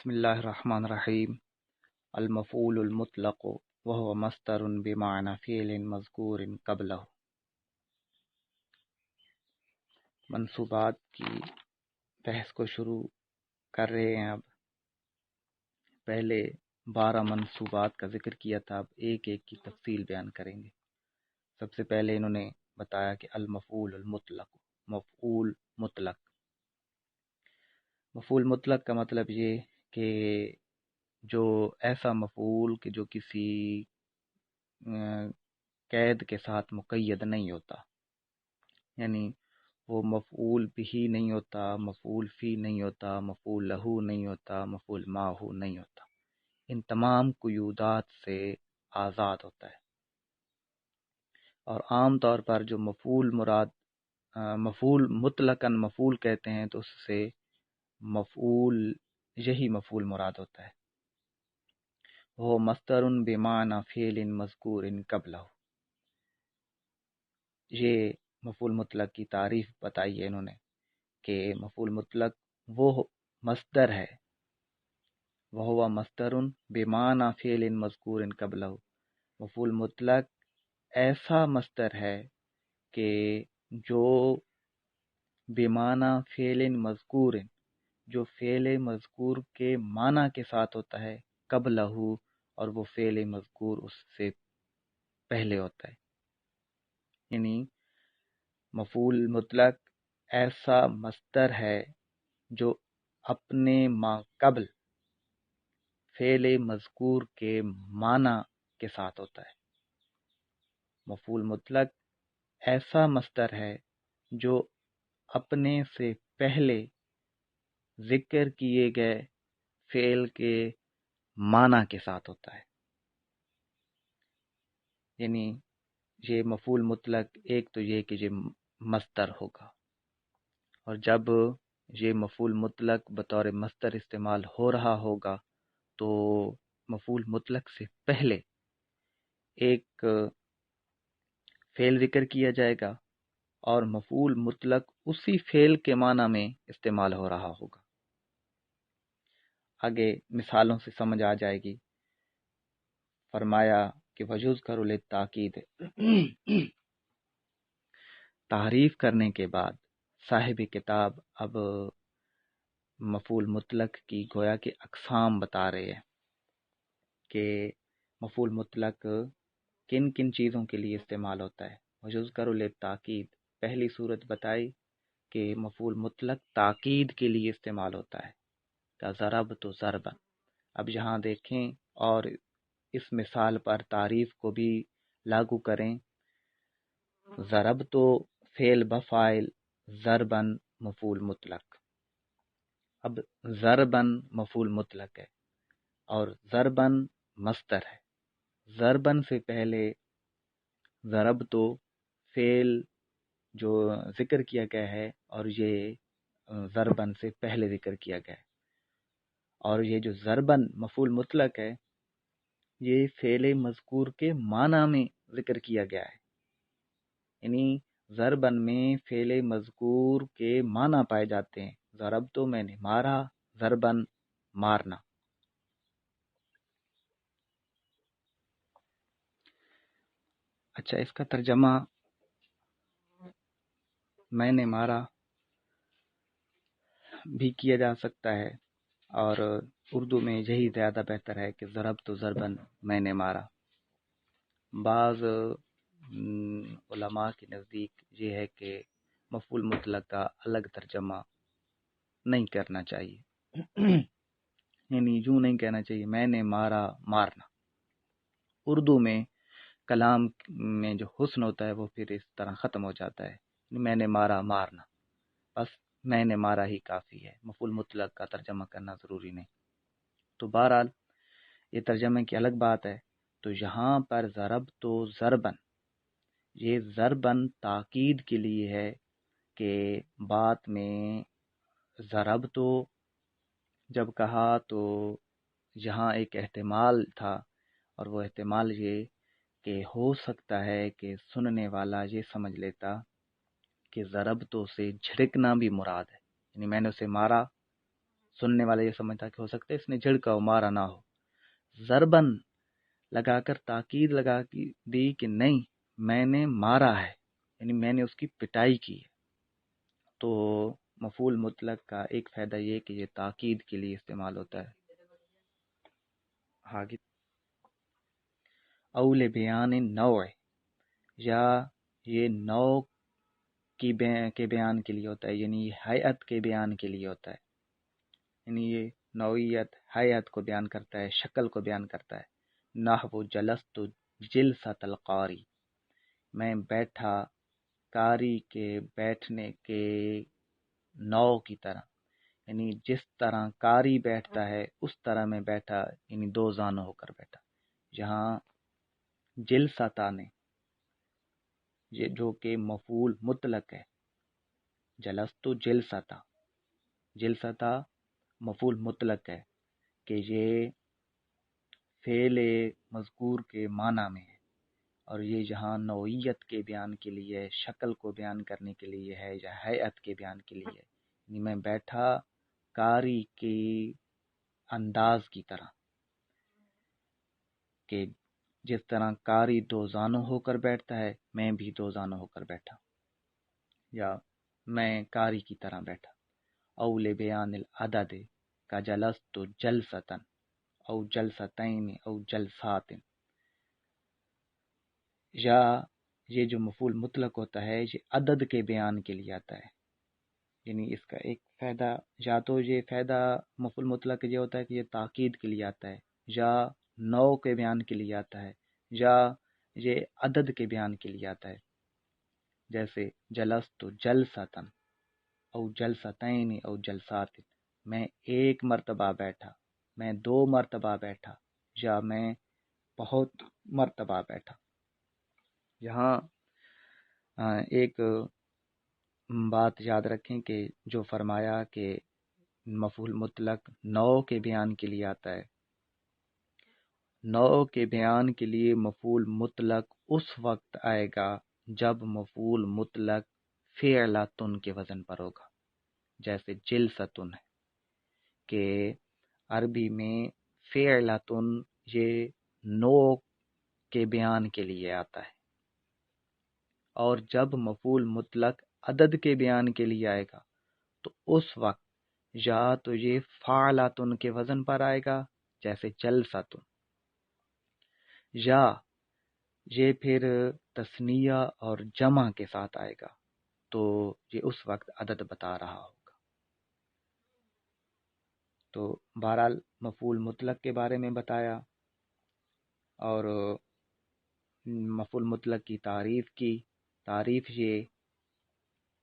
بسم اللہ الرحمن الرحیم المفعول المطلق وهو مصدر بمعنى فعل مذکور قبلہ۔ منصوبات کی بحث کو شروع کر رہے ہیں۔ اب پہلے 12 منصوبات کا ذکر کیا تھا، اب ایک ایک کی تفصیل بیان کریں گے۔ سب سے پہلے انہوں نے بتایا کہ المفعول المطلق، مفعول مطلق۔ مفعول مطلق کا مطلب یہ کہ جو ایسا مفعول کہ جو کسی قید کے ساتھ مقید نہیں ہوتا، یعنی وہ مفعول بھی نہیں ہوتا، مفعول فی نہیں ہوتا، مفعول لہو نہیں ہوتا، مفعول معہ نہیں ہوتا، ان تمام قیودات سے آزاد ہوتا ہے۔ اور عام طور پر جو مفعول مطلقاً مفعول کہتے ہیں تو اس سے یہی مفعول مراد ہوتا ہے۔ وہ مصدر بمعنی فعل مذکور قبلہ، یہ مفعول مطلق کی تعریف بتائی ہے انہوں نے کہ مفعول مطلق وہ مصدر ہے، وہ مصدر بمعنی فعل مذکور قبلہ، مفعول مطلق ایسا مصدر ہے کہ جو بمعنی فعل مذکور، جو فعل مذکور کے معنی کے ساتھ ہوتا ہے، قبلہ، اور وہ فعل مذکور اس سے پہلے ہوتا ہے۔ یعنی مفعول مطلق ایسا مصدر ہے جو اپنے ما قبل فعل مذکور کے معنی کے ساتھ ہوتا ہے۔ مفعول مطلق ایسا مصدر ہے جو اپنے سے پہلے ذکر کیے گئے فعل کے معنی کے ساتھ ہوتا ہے۔ یعنی یہ مفعول مطلق ایک تو یہ کہ یہ مصدر ہوگا، اور جب یہ مفعول مطلق بطور مصدر استعمال ہو رہا ہوگا تو مفعول مطلق سے پہلے ایک فعل ذکر کیا جائے گا اور مفعول مطلق اسی فعل کے معنی میں استعمال ہو رہا ہوگا۔ آگے مثالوں سے سمجھ آ جائے گی۔ فرمایا کہ وَيُذْكَرُ لِلتَّأْكِيدِ، تعریف کرنے کے بعد صاحب کتاب اب مفعول مطلق کی گویا کہ اقسام بتا رہے ہیں کہ مفعول مطلق کن کن چیزوں کے لیے استعمال ہوتا ہے۔ وَيُذْكَرُ لِلتَّأْكِيد، پہلی صورت بتائی کہ مفعول مطلق تاکید کے لیے استعمال ہوتا ہے، کہ ضربت ضربا۔ اب یہاں دیکھیں اور اس مثال پر تعریف کو بھی لاگو کریں۔ ضربت فعل بفاعل، ضربن مفعول مطلق۔ اب ضربن مفعول مطلق ہے اور ضربن مصدر ہے۔ ضربن سے پہلے ضربت فعل جو ذکر کیا گیا ہے، اور یہ ضربن سے پہلے ذکر کیا گیا ہے، اور یہ جو ضربن مفعول مطلق ہے یہ فعل مذکور کے معنی میں ذکر کیا گیا ہے۔ یعنی ضربن میں فعل مذکور کے معنی پائے جاتے ہیں۔ ضرب تو میں نے مارا، ضربن مارنا۔ اچھا، اس کا ترجمہ میں نے مارا بھی کیا جا سکتا ہے، اور اردو میں یہی زیادہ بہتر ہے کہ ضرب تو ضربن، میں نے مارا۔ بعض علماء کے نزدیک یہ ہے کہ مفعول مطلق کا الگ ترجمہ نہیں کرنا چاہیے، یعنی یوں نہیں کہنا چاہیے میں نے مارا مارنا۔ اردو میں کلام میں جو حسن ہوتا ہے وہ پھر اس طرح ختم ہو جاتا ہے، میں نے مارا مارنا، بس میں نے مارا ہی کافی ہے، مفعول مطلق کا ترجمہ کرنا ضروری نہیں۔ تو بہرحال یہ ترجمے کی الگ بات ہے۔ تو یہاں پر ضرب تو ضربن، یہ ضربن تاکید کے لیے ہے کہ بات میں ضرب تو جب کہا تو یہاں ایک احتمال تھا، اور وہ احتمال یہ کہ ہو سکتا ہے کہ سننے والا یہ سمجھ لیتا کہ ضرب تو سے جھڑکنا بھی مراد ہے، یعنی میں نے اسے مارا، سننے والا یہ سمجھتا کہ ہو سکتا ہے اس نے جھڑکا ہو، مارا نہ ہو۔ ضربن لگا کر تاکید لگا دی کہ نہیں، میں نے مارا ہے، یعنی میں نے اس کی پٹائی کی ہے۔ تو مفعول مطلق کا ایک فائدہ یہ کہ یہ تاکید کے لیے استعمال ہوتا ہے۔ آگے اول بیان نوع، یا یہ نوع کے بیان کے لیے ہوتا ہے، یعنی یہ ہیئت کے بیان کے لیے ہوتا ہے، یعنی یہ نوعیت ہیئت کو بیان کرتا ہے، شکل کو بیان کرتا ہے۔ نحو جلست جلسۃ القاری، میں بیٹھا قاری کے بیٹھنے کے نوع کی طرح، یعنی جس طرح قاری بیٹھتا ہے اس طرح میں بیٹھا، یعنی دو زانوں ہو کر بیٹھا۔ جہاں جلستا نے یہ جو کہ مفعول مطلق ہے، جلست جلستا، جلستا مفعول مطلق ہے کہ یہ فعل مذکور کے معنی میں ہے، اور یہ جہاں نوعیت کے بیان کے لیے، شکل کو بیان کرنے کے لیے ہے، یا ہیئت کے بیان کے لیے، یعنی میں بیٹھا قاری کی انداز کی طرح، کہ جس طرح قاری دو زانوں ہو کر بیٹھتا ہے میں بھی دو زانوں ہو کر بیٹھا، یا میں قاری کی طرح بیٹھا۔ اول بیان العدد کا جلست جلستن او جلستین او جلسات، یا یہ جو مفعول مطلق ہوتا ہے یہ عدد کے بیان کے لیے آتا ہے، یعنی اس کا ایک فائدہ، یا تو یہ فائدہ مفعول مطلق یہ ہوتا ہے کہ یہ تاکید کے لیے آتا ہے، یا نوع کے بیان کے لیے آتا ہے، یا یہ عدد کے بیان کے لیے آتا ہے۔ جیسے جلست جلستن او جلستین او جلسات، میں ایک مرتبہ بیٹھا، میں دو مرتبہ بیٹھا، یا میں بہت مرتبہ بیٹھا۔ یہاں ایک بات یاد رکھیں کہ جو فرمایا کہ مفعول مطلق نوع کے بیان کے لیے آتا ہے، نوع کے بیان کے لیے مفعول مطلق اس وقت آئے گا جب مفعول مطلق فعلتن کے وزن پر ہوگا، جیسے جلستن ہے کہ عربی میں فعلتن یہ نوع کے بیان کے لیے آتا ہے، اور جب مفعول مطلق عدد کے بیان کے لیے آئے گا تو اس وقت یا تو یہ فعلتن کے وزن پر آئے گا جیسے جلستن، یا یہ پھر تثنیہ اور جمع کے ساتھ آئے گا تو یہ اس وقت عدد بتا رہا ہوگا۔ تو بہرحال مفعول مطلق کے بارے میں بتایا، اور مفعول مطلق کی تعریف یہ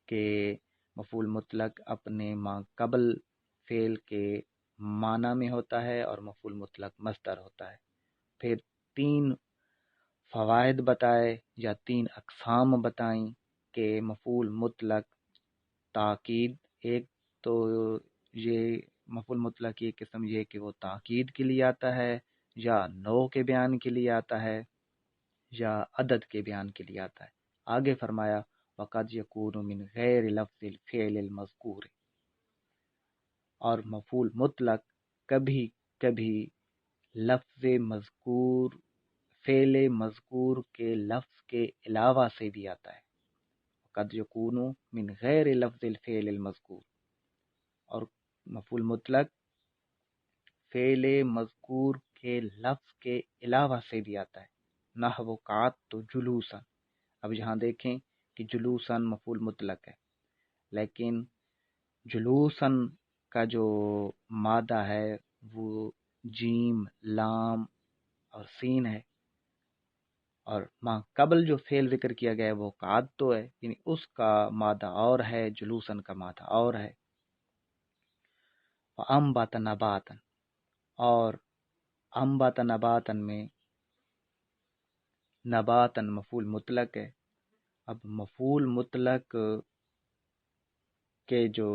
کہ مفعول مطلق اپنے ما قبل فعل کے معنی میں ہوتا ہے اور مفعول مطلق مصدر ہوتا ہے۔ پھر تین فوائد بتائے یا تین اقسام بتائیں کہ مفعول مطلق تاکید، ایک تو یہ مفعول مطلق کی ایک قسم یہ کہ وہ تاکید کے لیے آتا ہے، یا نوع کے بیان کے لیے آتا ہے، یا عدد کے بیان کے لیے آتا ہے۔ آگے فرمایا وقد یکون من غیر لفظ الفعل المذکور، اور مفعول مطلق کبھی کبھی لفظ مذکور، فعل مذکور کے لفظ کے علاوہ سے بھی آتا ہے۔ وقد یکون من غیر لفظ الفعل المذکور، اور مفعول مطلق فعل مذکور کے لفظ کے علاوہ سے بھی آتا ہے۔ نحو قعدت جلوسا، اب یہاں دیکھیں کہ جلوسن مفعول مطلق ہے، لیکن جلوسن کا جو مادہ ہے وہ جیم، لام اور سین ہے، اور ماں قبل جو فعل ذکر کیا گیا ہے وہ قعدت ہے، یعنی اس کا مادہ اور ہے، جلوسن کا مادہ اور ہے۔ وَأَنبَتَ نَبَاتًا، اور انبت نباتن میں نباتن مفعول مطلق ہے۔ اب مفعول مطلق کے جو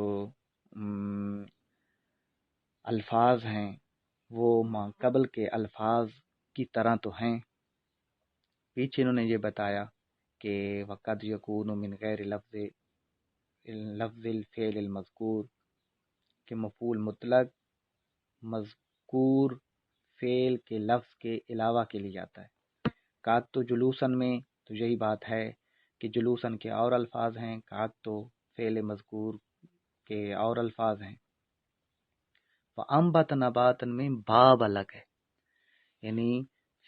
الفاظ ہیں وہ ما قبل کے الفاظ کی طرح تو ہیں، پیچھے انہوں نے یہ بتایا کہ وقد یکون من غیر لفظ الفعل المذکور، کہ مفعول مطلق مذکور فعل کے لفظ کے علاوہ کے لیے آتا ہے۔ قعدت تو جلوسن میں تو یہی بات ہے کہ جلوسن کے اور الفاظ ہیں، قعدت تو فعل مذکور کے اور الفاظ ہیں۔ وَأَنبَتَ نَبَاتًا میں باب الگ ہے، یعنی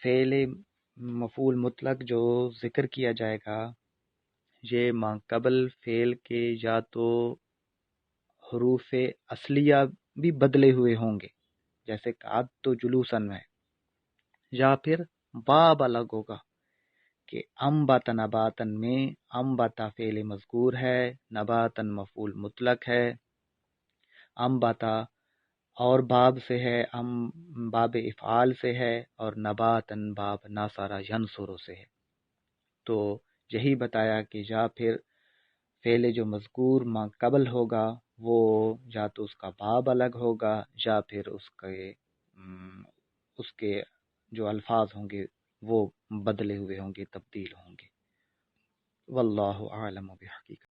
فعل مفعول مطلق جو ذکر کیا جائے گا یہ ما قبل فعل کے یا تو حروف اصلیہ بھی بدلے ہوئے ہوں گے، جیسے قعدت تو جلوسن میں، یا پھر باب الگ ہوگا کہ انبت نباتن میں انبتا فعل مذکور ہے، نباتن مفعول مطلق ہے، انبتا اور باب سے ہے، باب افعال سے ہے، اور نباتن باب ناصرہ ینصرو سے ہے۔ تو یہی بتایا کہ یا پھر فعل جو مذکور ما قبل ہوگا وہ یا تو اس کا باب الگ ہوگا یا پھر اس کے جو الفاظ ہوں گے وہ بدلے ہوئے ہوں گے، تبدیل ہوں گے۔ واللہ اعلم بحقیقت۔